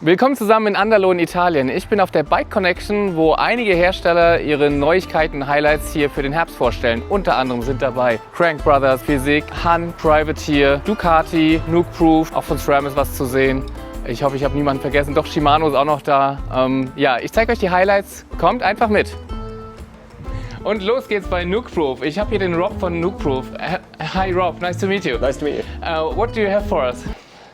Willkommen zusammen in Andalo in Italien. Ich bin auf der Bike Connection, wo einige Hersteller ihre Neuigkeiten, Highlights hier für den Herbst vorstellen. Unter anderem sind dabei Crank Brothers, Fizik, haben, Privateer, Ducati, Nukeproof, auch von SRAM ist was zu sehen. Ich hoffe, ich habe niemanden vergessen. Doch, Shimano ist auch noch da. Ja, ich zeige euch die Highlights. Kommt einfach mit. Und los geht's bei Nukeproof. Ich habe hier den Rob von Nukeproof. Hi Rob, nice to meet you. Nice to meet you. What do you have for us?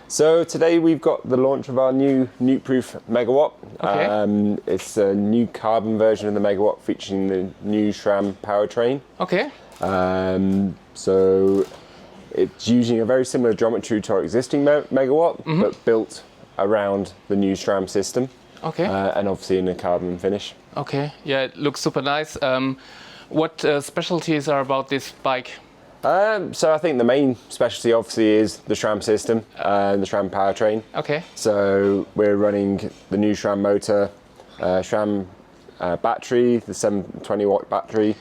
So today we've got the launch of our new Nukeproof Megawatt. Okay. It's a new carbon version of the Megawatt featuring the new SRAM Powertrain. Okay. So it's using a very similar geometry to our existing Megawatt, but built around the new SRAM system. Okay. And obviously in a carbon finish. Okay, yeah, it looks super nice. What specialties are about this bike? So I think the main specialty obviously is the SRAM system and the SRAM powertrain. Okay. So we're running the new SRAM motor, SRAM battery, the 720 watt battery,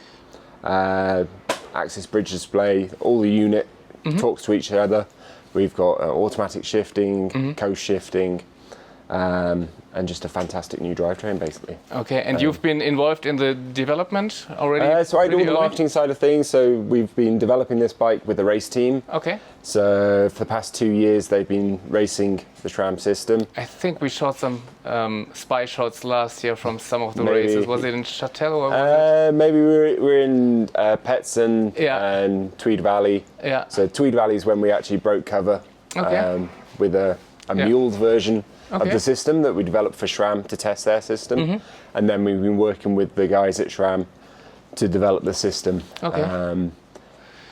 axis bridge display, all the unit talks to each other. We've got automatic shifting, coast shifting, and just a fantastic new drivetrain basically. Okay, and you've been involved in the development already? So I do all the early? marketing side of things, so we've been developing this bike with the race team. Okay. So for the past 2 years they've been racing the SRAM system. I think we shot some spy shots last year from some of the Maybe. races. Was it in Châtel or was Maybe we're in Petson Yeah. and Tweed Valley. it? Yeah. So Tweed Valley is when we actually broke cover Okay. with a Yeah. muled version of Okay. the system that we developed for SRAM to test their system. And then we've been working with the guys at SRAM to develop the system. Okay.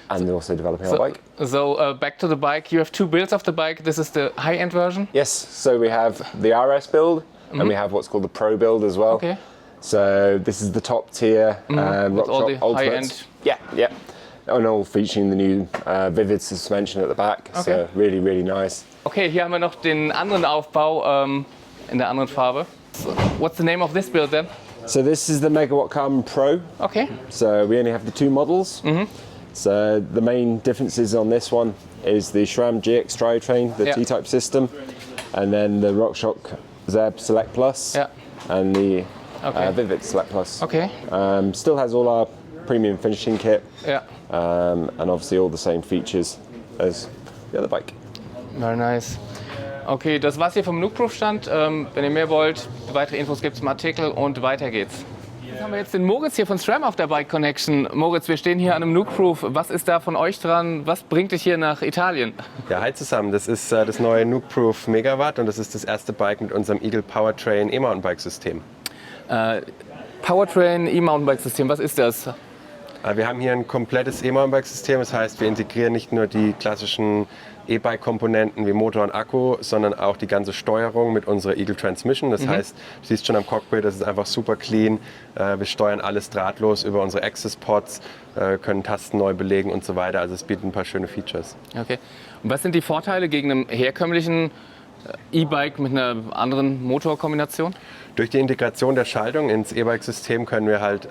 And also developing our bike. So back to the bike. You have two builds of the bike. This is the high-end version. Yes, so we have the RS build and we have what's called the Pro build as well. Okay. So this is the top tier With Rock all Shop the Ultimates. high-end. Yeah. And all featuring the new Vivid suspension at the back. Okay. So really, really nice. Okay, hier haben wir noch den anderen Aufbau in der anderen Farbe. So, what's the name of this build then? So this is the Megawatt Carbon Pro. Okay. So we only have the two models. So the main differences on this one is the SRAM GX drivetrain, the Yeah. T-type system, and then the RockShox Zeb Select Plus Yeah. and the Okay. Vivid Select Plus. Okay. Still has all our premium finishing kit. Ja. And obviously all the same features as the other bike. Very nice. Okay, das war's hier vom Nukeproof Stand. Wenn ihr mehr wollt, weitere Infos gibt's im Artikel und weiter geht's. Jetzt haben wir jetzt den Moritz hier von SRAM auf der Bike Connection. Moritz, wir stehen hier an einem Nukeproof. Was ist da von euch dran? Was bringt dich hier nach Italien? Ja, hi zusammen. Das ist das neue Nukeproof Megawatt und das ist das erste Bike mit unserem Eagle Powertrain E-Mountainbike-System. Powertrain E-Mountainbike-System, was ist das? Wir haben hier ein komplettes E-Mountainbike-System. Das heißt, wir integrieren nicht nur die klassischen E-Bike-Komponenten wie Motor und Akku, sondern auch die ganze Steuerung mit unserer Eagle Transmission. Das heißt, du siehst schon am Cockpit, das ist einfach super clean. Wir steuern alles drahtlos über unsere Access-Pods, können Tasten neu belegen und so weiter. Also es bietet ein paar schöne Features. Okay. Und was sind die Vorteile gegen einem herkömmlichen E-Bike mit einer anderen Motorkombination? Durch die Integration der Schaltung ins E-Bike-System können wir halt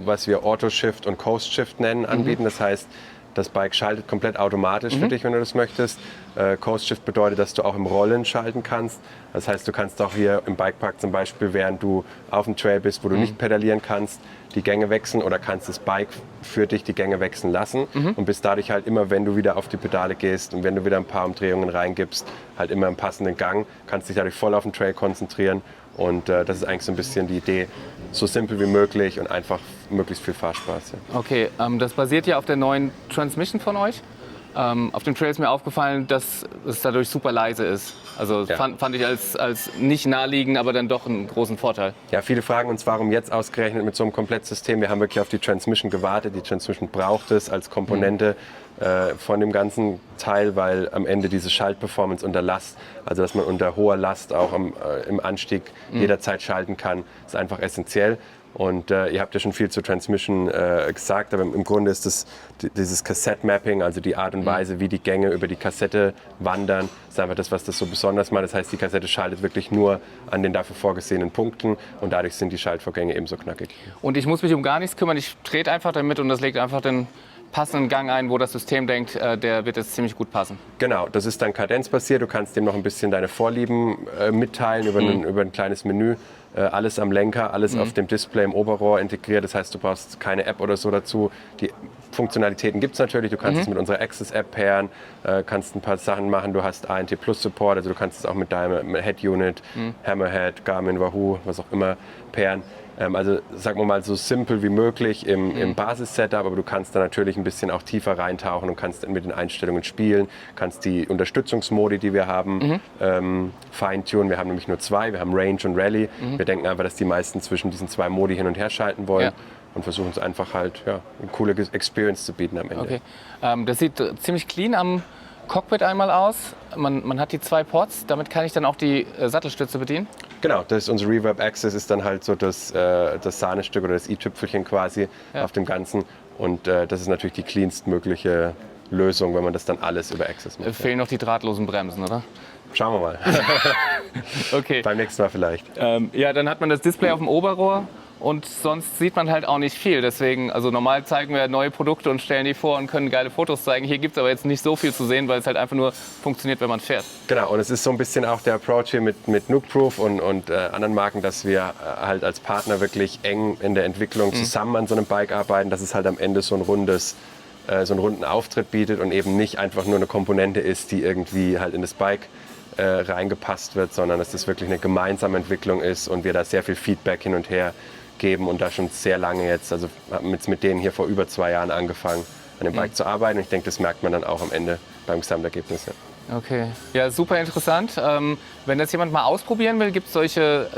was wir Auto-Shift und Coast-Shift nennen, anbieten. Das heißt, das Bike schaltet komplett automatisch für dich, wenn du das möchtest. Coast-Shift bedeutet, dass du auch im Rollen schalten kannst. Das heißt, du kannst auch hier im Bikepark zum Beispiel, während du auf dem Trail bist, wo du nicht pedalieren kannst, die Gänge wechseln oder kannst das Bike für dich die Gänge wechseln lassen und bist dadurch halt immer, wenn du wieder auf die Pedale gehst und wenn du wieder ein paar Umdrehungen reingibst, halt immer im passenden Gang, kannst dich dadurch voll auf den Trail konzentrieren. Und das ist eigentlich so ein bisschen die Idee, so simpel wie möglich und einfach möglichst viel Fahrspaß. Ja. Okay, das basiert ja auf der neuen Transmission von euch. Auf dem Trail ist mir aufgefallen, dass es dadurch super leise ist. Also Ja. fand ich als nicht naheliegend, aber dann doch einen großen Vorteil. Ja, viele fragen uns, warum jetzt ausgerechnet mit so einem Komplettsystem. Wir haben wirklich auf die Transmission gewartet. Die Transmission braucht es als Komponente von dem ganzen Teil, weil am Ende diese Schaltperformance unter Last, also dass man unter hoher Last auch im Anstieg jederzeit schalten kann, ist einfach essentiell. Und ihr habt ja schon viel zur Transmission gesagt, aber im Grunde ist das, dieses Cassette-Mapping, also die Art und Weise, wie die Gänge über die Kassette wandern, ist einfach das, was das so besonders macht. Das heißt, die Kassette schaltet wirklich nur an den dafür vorgesehenen Punkten und dadurch sind die Schaltvorgänge ebenso knackig. Und ich muss mich um gar nichts kümmern, ich trete einfach damit und das legt einfach den passenden Gang ein, wo das System denkt, der wird jetzt ziemlich gut passen. Genau, das ist dann kadenzbasiert. Du kannst dem noch ein bisschen deine Vorlieben mitteilen über ein kleines Menü. Alles am Lenker, alles auf dem Display im Oberrohr integriert. Das heißt, du brauchst keine App oder so dazu. Die Funktionalitäten gibt es natürlich. Du kannst es mit unserer Access-App pairen, kannst ein paar Sachen machen. Du hast EMTB Plus Support, also du kannst es auch mit deinem Head-Unit, Hammerhead, Garmin, Wahoo, was auch immer pairen. Also sagen wir mal so simpel wie möglich im Basis-Setup, aber du kannst da natürlich ein bisschen auch tiefer reintauchen und kannst mit den Einstellungen spielen, kannst die Unterstützungsmodi, die wir haben, feintunen. Wir haben nämlich nur 2, wir haben Range und Rally. Wir denken einfach, dass die meisten zwischen diesen 2 Modi hin und her schalten wollen. Und versuchen es einfach halt eine coole Experience zu bieten am Ende. Okay. Das sieht ziemlich clean am Cockpit einmal aus. Man hat die 2 Ports, damit kann ich dann auch die Sattelstütze bedienen? Genau, das ist unser Reverb Access, ist dann halt so das Sahnestück oder das i-Tüpfelchen quasi auf dem Ganzen. Und das ist natürlich die cleanst mögliche Lösung, wenn man das dann alles über Access macht. Fehlen noch die drahtlosen Bremsen, oder? Schauen wir mal. Okay. Beim nächsten Mal vielleicht. Ja, dann hat man das Display auf dem Oberrohr. Und sonst sieht man halt auch nicht viel. Deswegen, also normal zeigen wir neue Produkte und stellen die vor und können geile Fotos zeigen. Hier gibt es aber jetzt nicht so viel zu sehen, weil es halt einfach nur funktioniert, wenn man fährt. Genau, und es ist so ein bisschen auch der Approach hier mit Nukeproof und anderen Marken, dass wir halt als Partner wirklich eng in der Entwicklung zusammen an so einem Bike arbeiten, dass es halt am Ende so einen runden Auftritt bietet und eben nicht einfach nur eine Komponente ist, die irgendwie halt in das Bike reingepasst wird, sondern dass das wirklich eine gemeinsame Entwicklung ist und wir da sehr viel Feedback hin und her geben und da schon sehr lange jetzt, also haben jetzt mit denen hier vor über 2 Jahren angefangen, an dem Bike zu arbeiten. Und ich denke, das merkt man dann auch am Ende beim Gesamtergebnis. Ja. Okay, ja, super interessant. Wenn das jemand mal ausprobieren will,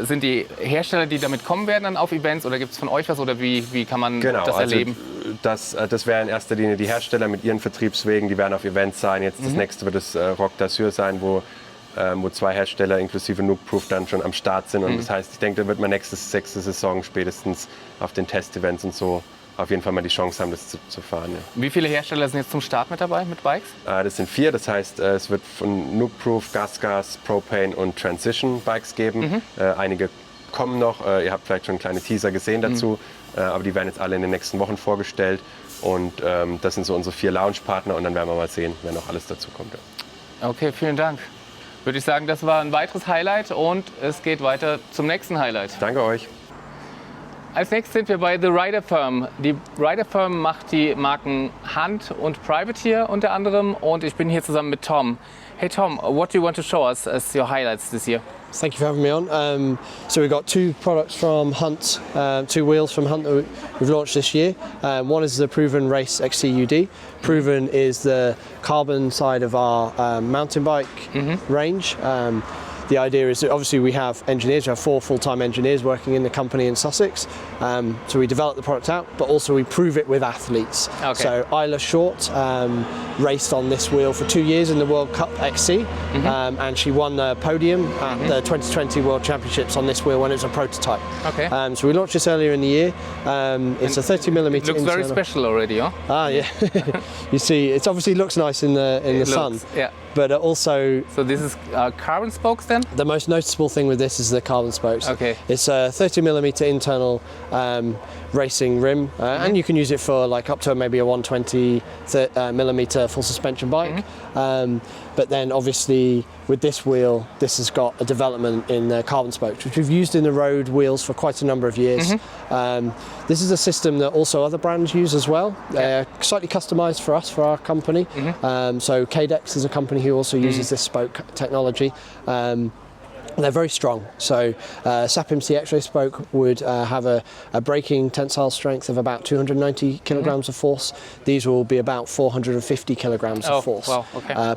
sind die Hersteller, die damit kommen werden, dann auf Events oder gibt es von euch was oder wie kann man das erleben? Das wäre in erster Linie die Hersteller mit ihren Vertriebswegen, die werden auf Events sein. Jetzt das nächste wird das Rock d'Azur sein, wo 2 Hersteller inklusive Nukeproof dann schon am Start sind. Und das heißt, ich denke, da wird man nächste Saison spätestens auf den Testevents und so auf jeden Fall mal die Chance haben, das zu fahren. Ja. Wie viele Hersteller sind jetzt zum Start mit dabei, mit Bikes? Das sind 4, das heißt, es wird von Nukeproof, Gas, Propane und Transition Bikes geben. Einige kommen noch, ihr habt vielleicht schon kleine Teaser gesehen dazu, aber die werden jetzt alle in den nächsten Wochen vorgestellt. Und das sind so unsere 4 Launchpartner und dann werden wir mal sehen, wer noch alles dazu kommt. Ja. Okay, vielen Dank. Würde ich sagen, das war ein weiteres Highlight und es geht weiter zum nächsten Highlight. Danke euch. Als nächstes sind wir bei The Rider Firm. Die Rider Firm macht die Marken Hand und Privateer unter anderem und ich bin hier zusammen mit Tom. Hey Tom, what do you want to show us as your highlights this year? Thank you for having me on. So we've got 2 products from Hunt, 2 wheels from Hunt that we've launched this year. One is the Proven Race XCUD. Proven is the carbon side of our mountain bike range. The idea is that obviously we have engineers, we have 4 full-time engineers working in the company in Sussex. So we develop the product out, but also we prove it with athletes. Okay. So Isla Short raced on this wheel for 2 years in the World Cup XC, and she won the podium at the 2020 World Championships on this wheel when it was a prototype. Okay. So we launched this earlier in the year. It's a 30mm. It looks very special already, huh? Ah, yeah. You see, it obviously looks nice in the sun. Yeah. But also... So this is carbon spokes then? The most noticeable thing with this is the carbon spokes. Okay. It's a 30mm internal racing rim, and you can use it for like up to maybe a 120mm full suspension bike. But then obviously with this wheel, this has got a development in the carbon spokes, which we've used in the road wheels for quite a number of years. This is a system that also other brands use as well. They're slightly customized for us, for our company. So Cadex is a company who also uses this spoke technology. They're very strong. So SAP MC X-ray spoke would have a braking tensile strength of about 290 kilograms of force. These will be about 450 kilograms of force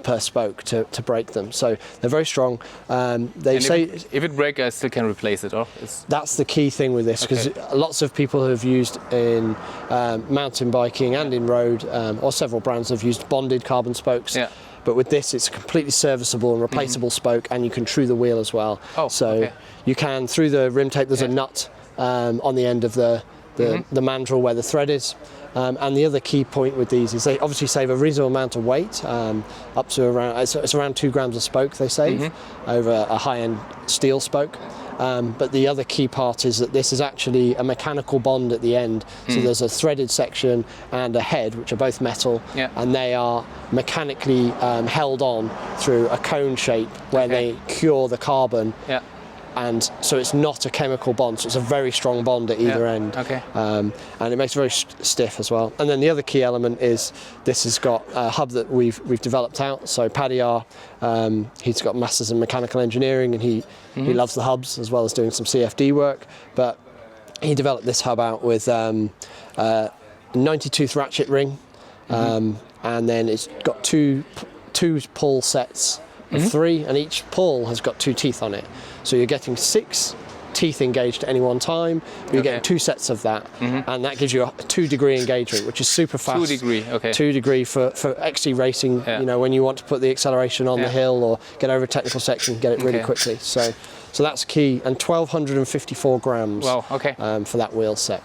per spoke to brake them. So they're very strong. If it breaks, I still can replace it, or? That's the key thing with this, because lots of people have used in mountain biking and in road, or several brands have used bonded carbon spokes. Yeah. But with this, it's a completely serviceable and replaceable spoke, and you can true the wheel as well. You can, through the rim tape, there's a nut on the end of the mandrel where the thread is. And the other key point with these is they obviously save a reasonable amount of weight, up to around, it's around 2 grams of spoke they save over a high-end steel spoke. but the other key part is that this is actually a mechanical bond at the end. So there's a threaded section and a head, which are both metal, and they are mechanically held on through a cone shape where they cure the carbon. And so it's not a chemical bond, so it's a very strong bond at either end. And it makes it very stiff as well. And then the other key element is this has got a hub that we've developed out. So Paddy he's got masters in mechanical engineering, and he loves the hubs as well as doing some CFD work. But he developed this hub out with 90-tooth ratchet ring, and then it's got two pull sets of 3, and each pull has got 2 teeth on it. So you're getting 6 teeth engaged at any one time, but you're getting 2 sets of that, and that gives you a 2-degree engagement, which is super fast. 2 degree, 2 degree for XC racing, you know, when you want to put the acceleration on the hill or get over a technical section, get it really quickly. So that's key, and 1,254 grams for that wheel set.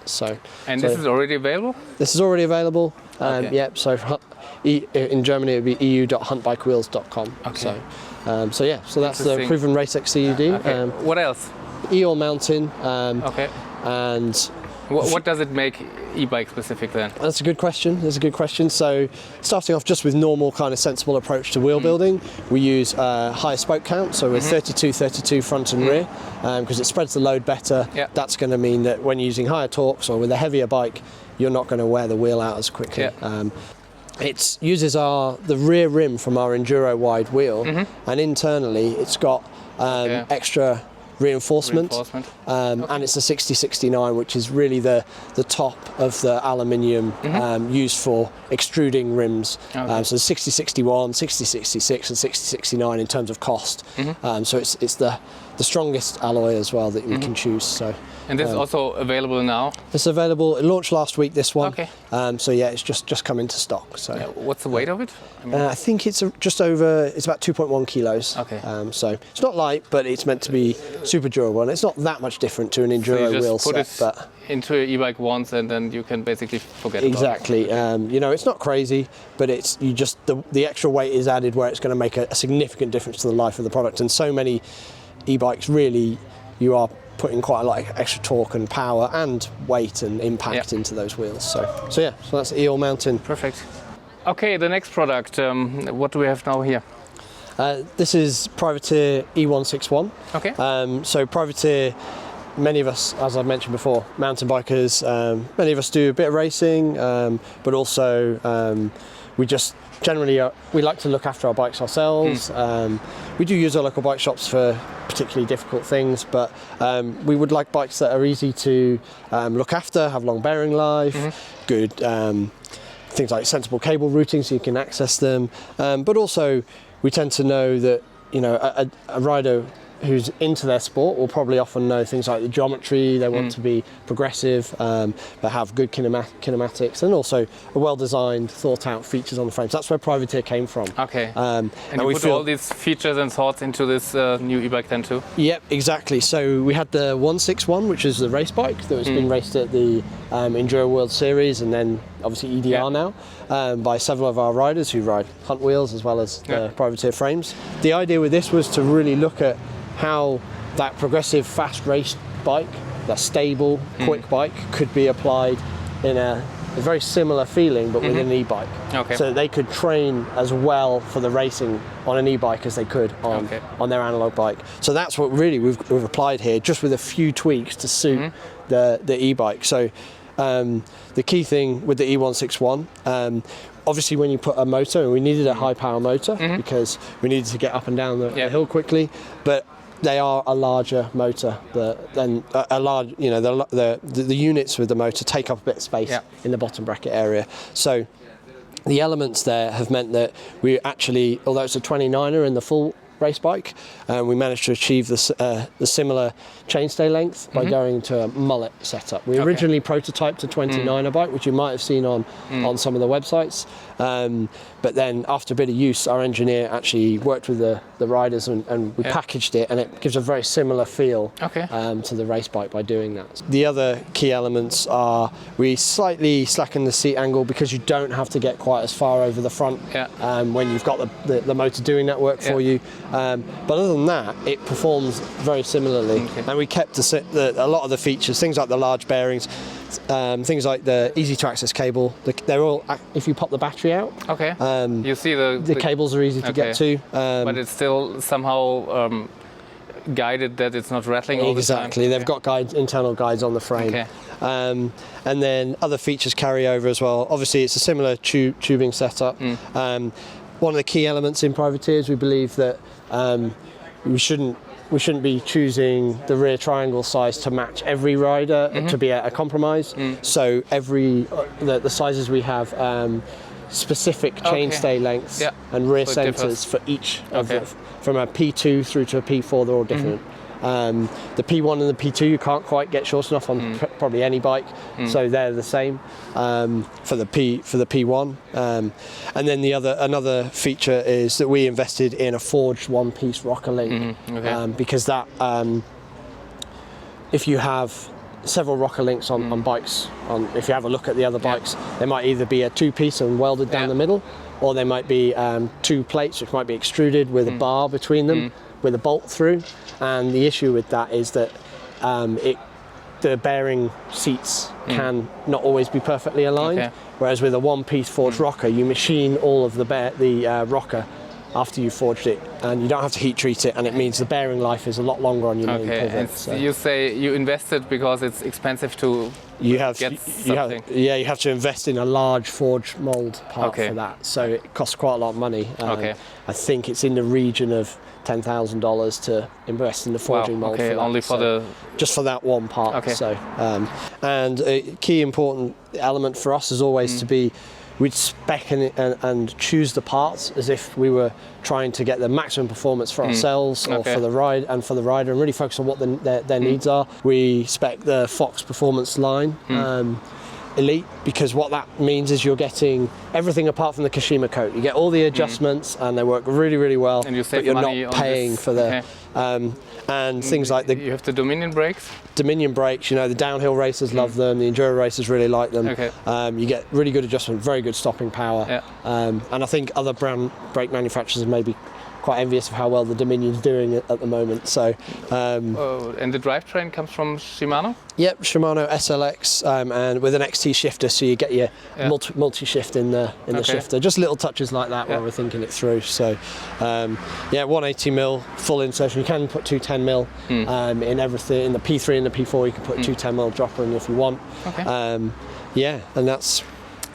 And this is already available? This is already available. So in Germany it would be eu.huntbikewheels.com. So that's the proven Race X CUD. What else? E-All mounting. And what does it make e-bike specific then? That's a good question. So starting off just with normal kind of sensible approach to wheel building, we use higher spoke count, so we're 32 front and rear, because it spreads the load better. That's going to mean that when using higher torques or with a heavier bike, you're not going to wear the wheel out as quickly. It uses the rear rim from our Enduro wide wheel, and internally it's got extra reinforcement. And it's a 6069, which is really the top of the aluminium used for extruding rims. So 6061, 6066 and 6069 in terms of cost. So it's the strongest alloy as well that we can choose. And this is also available now? It's available. It launched last week, this one. So yeah, it's just come into stock. So what's the weight of it? I think it's about 2.1 kilos. So it's not light, but it's meant to be super durable, and it's not that much different to an enduro wheel set. But into your e-bike once, and then you can basically forget exactly. about it. You know, it's not crazy, but it's the extra weight is added where it's going to make a significant difference to the life of the product. And so many e-bikes, really, you are putting quite a lot of extra torque and power and weight and impact into those wheels. So that's E-All mounting. Perfect. Okay, the next product. What do we have now here? This is Privateer E161. So Privateer, many of us, as I've mentioned before, mountain bikers, many of us do a bit of racing, but also we just generally we like to look after our bikes ourselves. We do use our local bike shops for particularly difficult things, but we would like bikes that are easy to look after, have long bearing life, good things like sensible cable routing so you can access them, but also we tend to know that, you know, a rider who's into their sport will probably often know things like the geometry. They want to be progressive, but have good kinematics, and also a well-designed, thought-out features on the frame. So that's where Privateer came from. And we put all these features and thoughts into this new e-bike then too? Yep, exactly. So we had the 161, which is the race bike that was being raced at the Enduro World Series, and then obviously EDR now, by several of our riders who ride Hunt wheels as well as the Privateer frames. The idea with this was to really look at how that progressive fast race bike, that stable quick bike, could be applied in a very similar feeling but with an e-bike, so that they could train as well for the racing on an e-bike as they could on their analog bike. So that's what really we've applied here, just with a few tweaks to suit the e-bike. So the key thing with the E161, obviously when you put a motor, and we needed a high power motor because we needed to get up and down the hill quickly, but they are a larger motor than a large, you know, the units with the motor take up a bit of space in the bottom bracket area. So the elements there have meant that we actually, although it's a 29er in the full race bike, we managed to achieve the similar chainstay length by going to a mullet setup. We originally prototyped a 29er bike, which you might have seen on some of the websites, but then after a bit of use, our engineer actually worked with the riders and we packaged it, and it gives a very similar feel to the race bike by doing that. The other key elements are we slightly slacken the seat angle because you don't have to get quite as far over the front when you've got the motor doing that work for you. But other than that, it performs very similarly. And we kept a lot of the features, things like the large bearings, things like the easy to access cable. They're all, if you pop the battery out, you see the cables are easy to get to. But it's still somehow guided that it's not rattling all the time. Exactly, they've got internal guides on the frame. And then other features carry over as well. Obviously, it's a similar tubing setup. One of the key elements in privateers, we believe that we shouldn't be choosing the rear triangle size to match every rider to be a compromise. So the sizes we have specific chainstay lengths and rear centers for each of from a P2 through to a P4. They're all different. The P1 and the P2 you can't quite get short enough on probably any bike, so they're the same for the P1. And then another feature is that we invested in a forged one-piece rocker link because that if you have several rocker links on bikes, if you have a look at the other bikes, they might either be a two-piece and welded down the middle, or they might be two plates which might be extruded with a bar between them with a bolt through. And the issue with that is that the bearing seats can not always be perfectly aligned, whereas with a one-piece forged rocker, you machine all of the rocker after you forged it, and you don't have to heat treat it, and it means the bearing life is a lot longer on your main pivot. And so you say you invested because it's expensive to get something. You have to invest in a large forged mold part for that, so it costs quite a lot of money. I think it's in the region of $10,000 to invest in the forging mold for that. Only for just for that one part. So, and a key important element for us is always to be, we'd spec and choose the parts as if we were trying to get the maximum performance for ourselves or for the ride and for the rider, and really focus on what their needs are. We spec the Fox Performance line. Elite, because what that means is you're getting everything apart from the Kashima coat. You get all the adjustments and they work really, really well, and you save but you're money not paying for the and things like you have the Dominion brakes. The downhill racers love them, the enduro racers really like them. You get really good adjustment, very good stopping power, and I think other brand brake manufacturers may be quite envious of how well the Dominion's doing at the moment. So, and the drivetrain comes from Shimano? Yep, Shimano SLX, and with an XT shifter, so you get your multi-shift in the shifter. Just little touches like that while we're thinking it through. So, 180mm full insertion. You can put 210mm in everything. In the P3 and the P4, you can put a 210mm dropper in if you want. And that's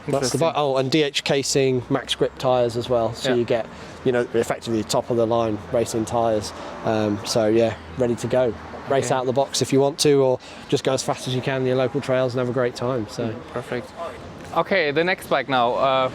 the bike. Oh, and DH casing, max grip tyres as well. So you get, effectively top of the line racing tyres. Ready to go. Race out of the box if you want to, or just go as fast as you can in your local trails and have a great time. So perfect. Okay, the next bike now.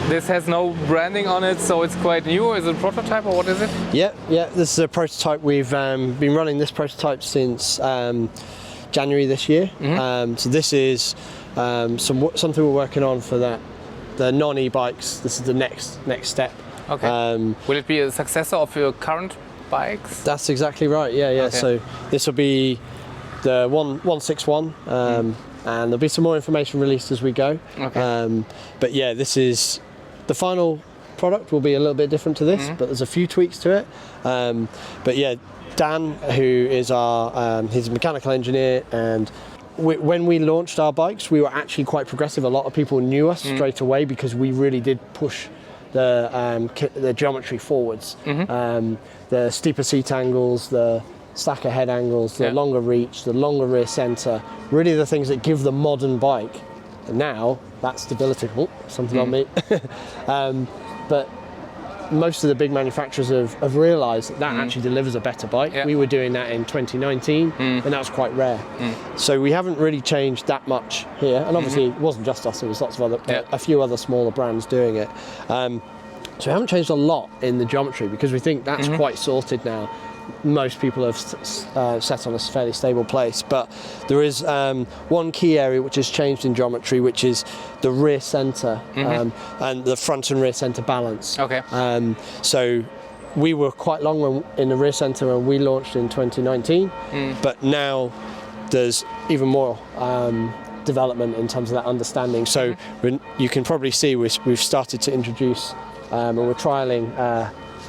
This has no branding on it, so it's quite new. Is it a prototype or what is it? Yeah. This is a prototype. We've been running this prototype since January this year. So this is something we're working on for the non-e-bikes. This is the next step. Will it be a successor of your current bikes? That's exactly right. So this will be the 161, and there'll be some more information released as we go. But this is the final product. Will be a little bit different to this, but there's a few tweaks to it. Dan, who is he's a mechanical engineer, and when we launched our bikes, we were actually quite progressive. A lot of people knew us straight away because we really did push the geometry forwards. The steeper seat angles, the stacker head angles, the longer reach, the longer rear centre, really the things that give the modern bike. And now that stability, something on me. But most of the big manufacturers have realised that actually delivers a better bike. We were doing that in 2019, and that was quite rare. So we haven't really changed that much here. And obviously it wasn't just us, there was lots of a few other smaller brands doing it. So we haven't changed a lot in the geometry because we think that's quite sorted now. Most people have set on a fairly stable place, but there is one key area which has changed in geometry, which is the rear centre and the front and rear centre balance. So we were quite long in the rear centre when we launched in 2019, but now there's even more development in terms of that understanding. So you can probably see we've started to introduce and we're trialling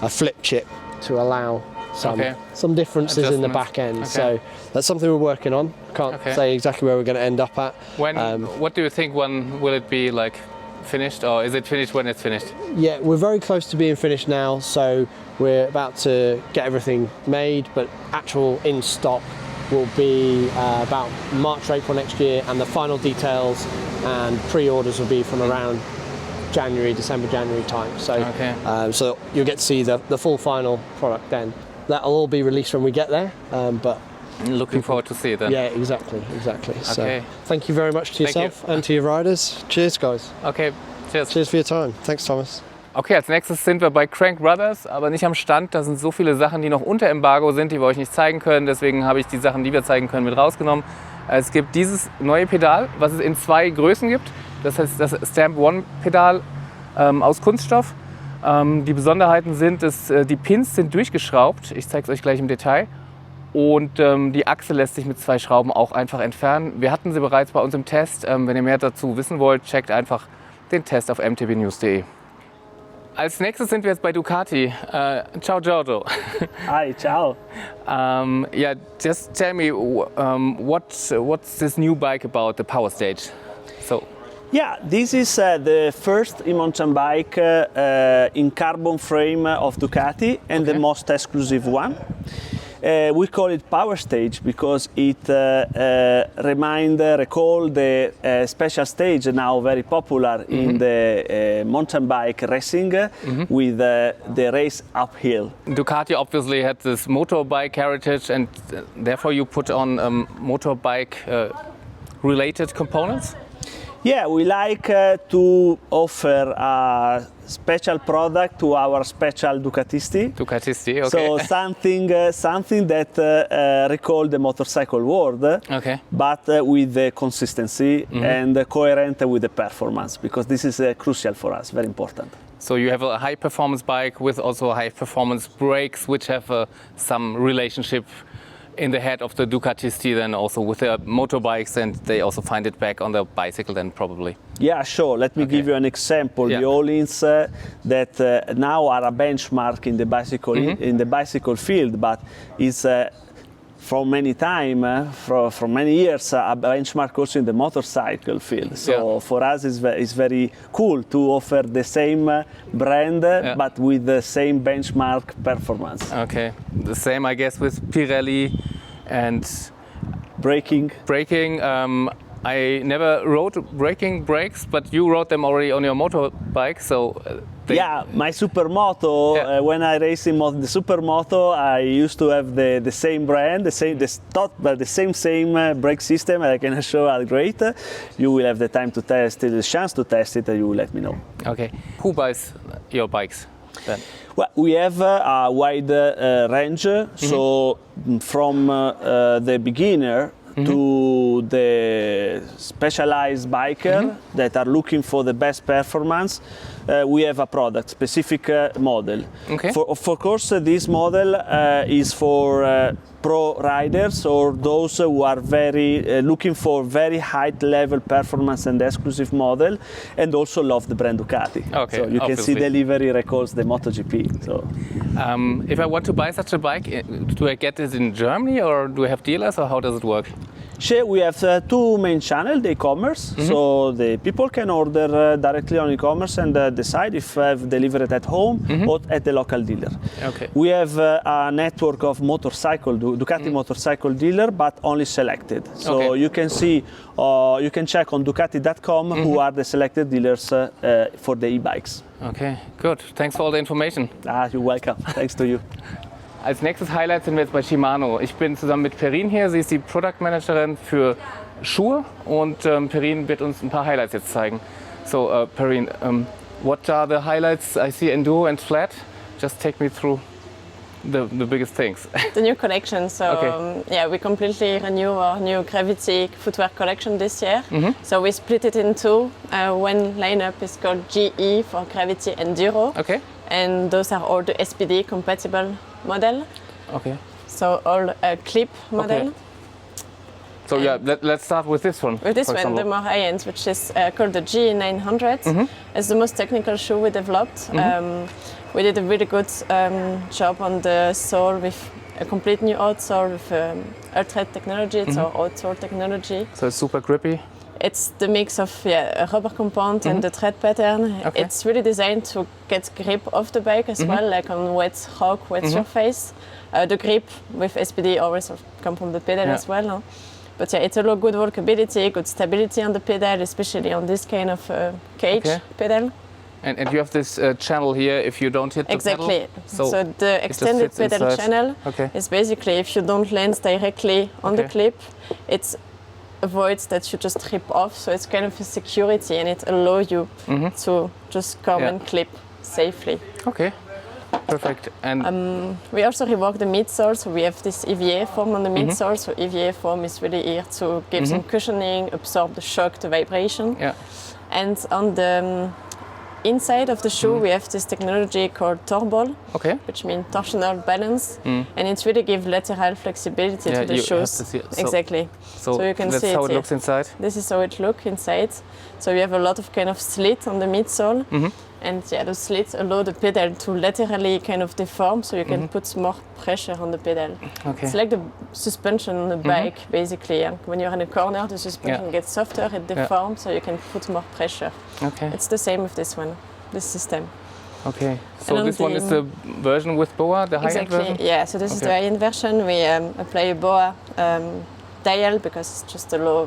a flip chip to allow some differences in the back end. Okay. So that's something we're working on. Can't say exactly where we're going to end up at. What do you think? When will it be like finished, or is it finished when it's finished? Yeah, we're very close to being finished now, so we're about to get everything made, but actual in stock will be about March or April next year, and the final details and pre-orders will be from around December, January time. So, so you'll get to see the full final product then. That'll all be released when we get there, but looking forward to see it then. Yeah, exactly. Okay. So thank you very much to yourself and to your riders. Cheers, guys. Okay, cheers. Cheers for your time. Thanks, Thomas. Okay, als nächstes sind wir bei Crank Brothers, aber nicht am Stand. Da sind so viele Sachen, die noch unter Embargo sind, die wir euch nicht zeigen können. Deswegen habe ich die Sachen, die wir zeigen können, mit rausgenommen. Es gibt dieses neue Pedal, was es in 2 Größen gibt. Das heißt das Stamp One Pedal aus Kunststoff. Die Besonderheiten sind, dass die Pins sind durchgeschraubt. Ich zeige es euch gleich im Detail. Und die Achse lässt sich mit 2 Schrauben auch einfach entfernen. Wir hatten sie bereits bei uns im Test. Wenn ihr mehr dazu wissen wollt, checkt einfach den Test auf MTB-News.de. Als nächstes sind wir jetzt bei Ducati. Ciao Giorgio. Hi, ciao. Yeah, just tell me what's this new bike about, the Powerstage? So. Yeah, this is the first e-mountain bike in carbon frame of Ducati and the most exclusive one. We call it Powerstage because it recall the special stage now very popular in the mountain bike racing with the race uphill. Ducati obviously had this motorbike heritage, and therefore you put on motorbike related components? Yeah, we like to offer a special product to our special Ducatisti. Ducatisti, okay. So something that recall the motorcycle world, but with the consistency and coherent with the performance, because this is crucial for us, very important. So you have a high performance bike with also high performance brakes, which have some relationship in the head of the Ducatisti then also with their motorbikes, and they also find it back on the bicycle then probably. Yeah, sure. Let me give you an example. The all-ins that now are a benchmark in the bicycle in the bicycle field, but is from many time, from many years, a benchmark also in the motorcycle field. So for us, it's very cool to offer the same brand, but with the same benchmark performance. Okay, the same, I guess, with Pirelli and braking. I never rode braking brakes, but you rode them already on your motorbike, so. Yeah, my Supermoto. When I race in the Supermoto, I used to have the same brand, the same brake system. I can show how great. You will have the time to test it, the chance to test it. You will let me know. Okay. Who buys your bikes then? Well, we have a wide range. So from the beginner to the specialized biker that are looking for the best performance, we have a product, specific model. Okay. Of course, this model is for pro riders or those who are very looking for very high level performance and exclusive model, and also love the brand Ducati. Okay, so you can see delivery recalls the MotoGP. So, if I want to buy such a bike, do I get it in Germany or do I have dealers, or how does it work? Sure, we have 2 main channels, the e-commerce, so the people can order directly on e-commerce and decide if have delivered at home or at the local dealer. Okay. We have a network of motorcycle, Ducati motorcycle dealer, but only selected. So you can see, you can check on Ducati.com who are the selected dealers for the e-bikes. Okay, good. Thanks for all the information. You're welcome. Thanks to you. Als nächstes Highlight sind wir jetzt bei Shimano. Ich bin zusammen mit Perrine hier. Sie ist die Product Managerin für Schuhe, und Perrine wird uns ein paar Highlights jetzt zeigen. So, Perrine, what are the highlights? I see enduro and flat. Just take me through the biggest things. The new collection. So yeah, we completely renew our new Gravity footwear collection this year. So we split it in 2. One lineup is called GE for Gravity Enduro. Okay. And those are all the SPD compatible model. Okay. So all clip model. Okay. So yeah, let's start with this one. With this one, the more high-end, which is called the GE 900. It's the most technical shoe we developed. We did a really good job on the sole with a complete new outsole with thread technology. It's our outsole technology. So it's super grippy. It's the mix of a rubber compound and the thread pattern. Okay. It's really designed to get grip off the bike as well, like on wet rock, wet surface. The grip with SPD always come from the pedal as well. No? But yeah, it's a lot of good walkability, good stability on the pedal, especially on this kind of cage pedal. And you have this channel here if you don't hit the pedal? Exactly. So the extended pedal inside. channel Okay. is basically if you don't land directly on the clip, it avoids that you just trip off. So it's kind of a security and it allows you to just come and clip safely. Okay. Perfect. And we also rework the midsole, so we have this EVA foam on the midsole. So EVA foam is really here to give some cushioning, absorb the shock, the vibration. yeah. And on the inside of the shoe, we have this technology called torball, Okay. which means torsional balance, and it really gives lateral flexibility to the you shoes. have to see it. Exactly. So you can that's see how it it looks inside. This is how it looks inside. So you have a lot of kind of slit on the midsole, and yeah, those slits allow the pedal to laterally kind of deform, so you can put more pressure on the pedal. Okay. It's like the suspension on the bike, basically. And when you're in a corner, the suspension gets softer, it deforms, so you can put more pressure. Okay. It's the same with this one, this system. Okay. So on this one is the version with BOA, the high-end version? Yeah, so this is the high-end version. We apply a BOA dial because it's just a low,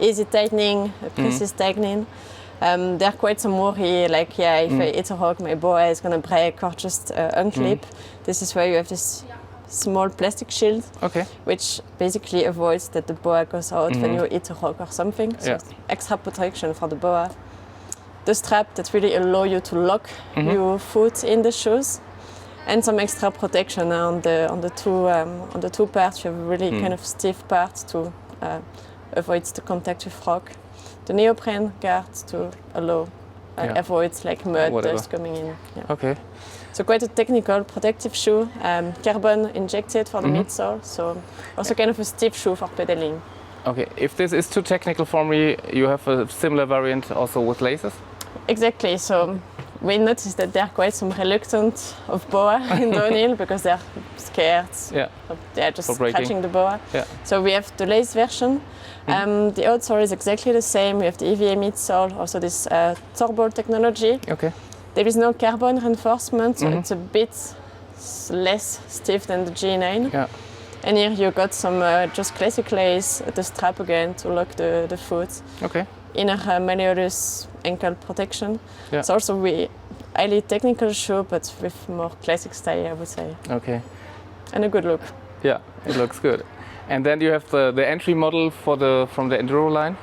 easy tightening, a precise tightening. There are quite some worry, like if I hit a rock, my BOA is going to break or just unclip. This is why you have this small plastic shield, which basically avoids that the BOA goes out when you hit a rock or something. So extra protection for the BOA. The strap that really allow you to lock your foot in the shoes, and some extra protection on the two parts. You have a really kind of stiff part to avoid the contact with rock. The neoprene guard to allow avoid like mud dust coming in. Yeah. Okay. So quite a technical protective shoe, carbon injected for the midsole, so also kind of a stiff shoe for pedaling. Okay. If this is too technical for me, you have a similar variant also with laces? Exactly. So we noticed that they're quite some reluctant of BOA in downhill because they're scared. They're just scratching the BOA. Yeah. So we have the lace version. The outsole is exactly the same. We have the EVA midsole, also this torball technology. Okay. There is no carbon reinforcement, so it's a bit less stiff than the G9. Yeah. And here you got some just classic lace at the strap again to lock the foot. Okay. Inner malleolus ankle protection. Yeah. It's also a highly technical shoe, but with more classic style, I would say. Okay. And a good look. Yeah, it looks good. And then you have the entry model from the Enduro line?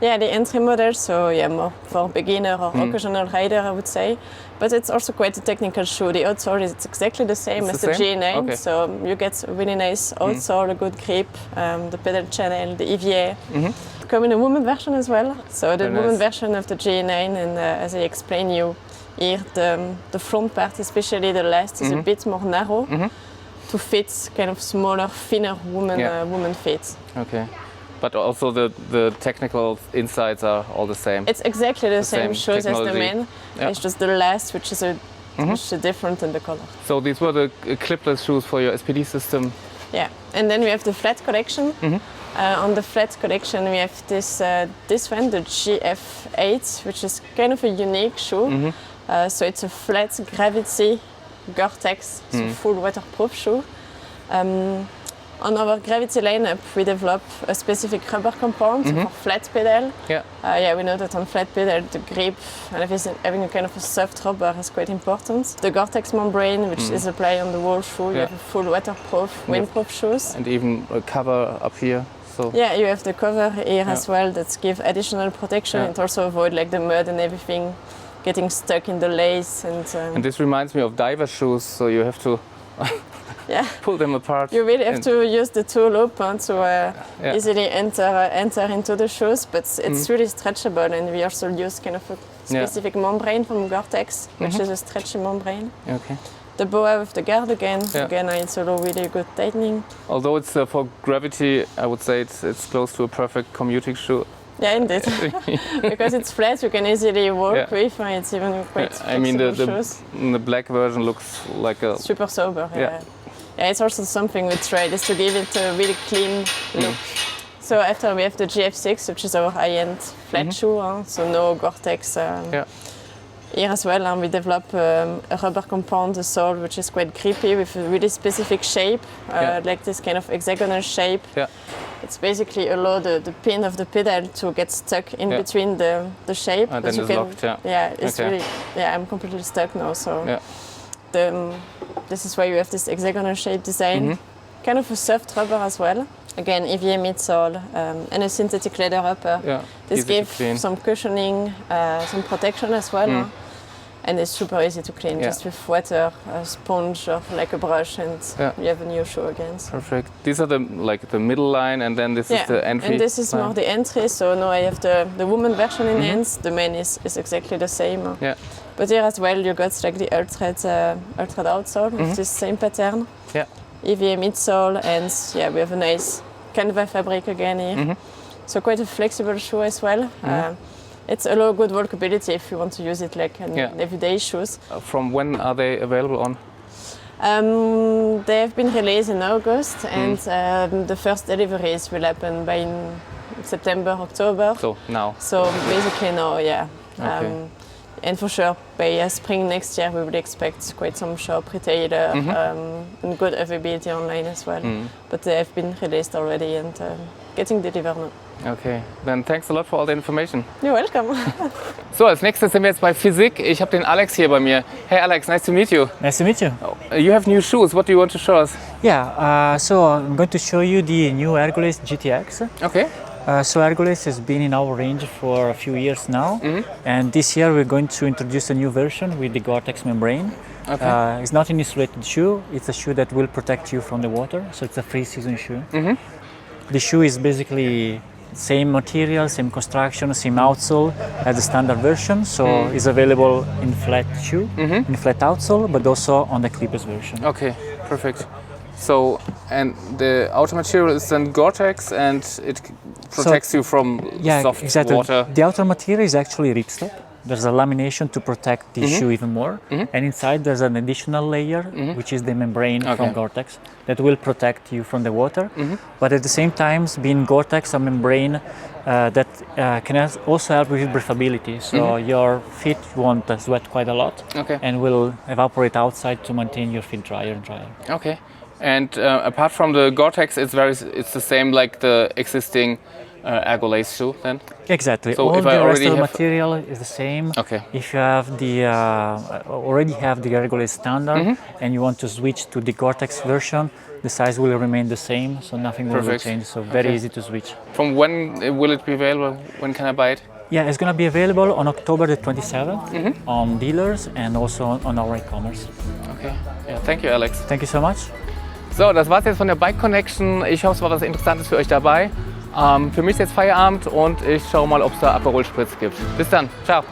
Yeah, the entry model, so more for beginner or occasional rider, I would say. But it's also quite a technical shoe. The outsole is exactly the same as the G9, okay. So you get a really nice outsole, a good grip, the pedal channel, the EVA. Come in a woman version as well. So the woman version of the G9, and as I explained you here, the front part, especially the last, is a bit more narrow to fit kind of smaller, thinner woman feet. Okay. But also the technical insides are all the same. It's exactly the same shoes as the men. Yeah. It's just the last, which is different in the color. So these were the clipless shoes for your SPD system. Yeah, and then we have the flat collection. On the flat collection, we have this one, the GF8, which is kind of a unique shoe. So it's a flat gravity Goretex, so full waterproof shoe. On our gravity lineup, we develop a specific rubber compound for flat pedal. We know that on flat pedal, the grip and having a kind of a soft rubber is quite important. The Goretex membrane, which is applied on the whole shoe, you have a full waterproof, windproof shoes. And even a cover up here. So. Yeah, you have the cover here as well that give additional protection and also avoid like the mud and everything getting stuck in the lace. And this reminds me of diver shoes, so you have to pull them apart. You really have to use the tool loop to easily enter into the shoes, but it's really stretchable, and we also use kind of a specific membrane from Goretex, which is a stretchy membrane. Okay. The BOA with the guard again it's a really good tightening. Although it's for gravity, I would say it's close to a perfect commuting shoe. Yeah, indeed. Because it's flat, you can easily walk with, and it's even quite I mean, shoes. the black version looks like a... Super sober, yeah. Yeah, it's also something we tried, is to give it a really clean look. So after we have the GF6, which is our high-end flat shoe, so no Goretex. Here as well, we develop a rubber compound, the sole, which is quite grippy with a really specific shape, like this kind of hexagonal shape. Yeah. It's basically allow the pin of the pedal to get stuck in between the shape. And then it's locked, it's really, I'm completely stuck now, so this is why you have this hexagonal shape design. Kind of a soft rubber as well. Again, EVA midsole and a synthetic leather upper. This gives some cushioning, some protection as well. And it's super easy to clean, just with water, a sponge or like a brush, and you have a new shoe again. So. Perfect. These are the middle line, and then this is the entry. And this is more the entry. So now I have the woman version in ends. The man is exactly the same. But here as well, you got like the ultra outsole with this same pattern. EVA midsole, and we have a nice canvas fabric again here. So quite a flexible shoe as well. It's a lot of good walkability if you want to use it like an everyday shoes. From when are they available on? They have been released in August, and the first deliveries will happen by September, October. So now. So basically now, Okay. And for sure, by spring next year, we would expect quite some shop retailer and good availability online as well. But they have been released already and getting delivered now. Okay, then thanks a lot for all the information. You're welcome. So, als nächstes sind wir jetzt bei Fizik. Ich habe den Alex hier bei mir. Hey Alex, nice to meet you. Nice to meet you. You have new shoes. What do you want to show us? Yeah, so I'm going to show you the new Ergolace GTX. Okay. So Ergolace has been in our range for a few years now, and this year we're going to introduce a new version with the Goretex membrane. Okay. It's not an insulated shoe, it's a shoe that will protect you from the water, so it's a free season shoe. The shoe is basically same material, same construction, same outsole as the standard version, so it's available in flat shoe, in flat outsole, but also on the clipless version. Okay, perfect. So, and the outer material is then Goretex, and it protects you from soft water. The outer material is actually ripstop. There's a lamination to protect the shoe even more, and inside there's an additional layer, which is the membrane from Goretex that will protect you from the water. But at the same time, being Goretex, a membrane that can also help with breathability, so your feet won't sweat quite a lot, and will evaporate outside to maintain your feet drier and drier. Okay. And apart from the Goretex, it's the same like the existing Ergolace shoe then? Exactly. So all if the rest of the material is the same. Okay. If you have the already have the Ergolace standard and you want to switch to the Goretex version, the size will remain the same, so nothing will change. So very easy to switch. From when will it be available? When can I buy it? Yeah, it's going to be available on October the 27th on dealers and also on our e-commerce. Okay. Yeah, thank you, Alex. Thank you so much. So, das war's jetzt von der Bike Connection. Ich hoffe, es war was Interessantes für euch dabei. Für mich ist jetzt Feierabend und ich schaue mal, ob es da Aperol Spritz gibt. Bis dann. Ciao.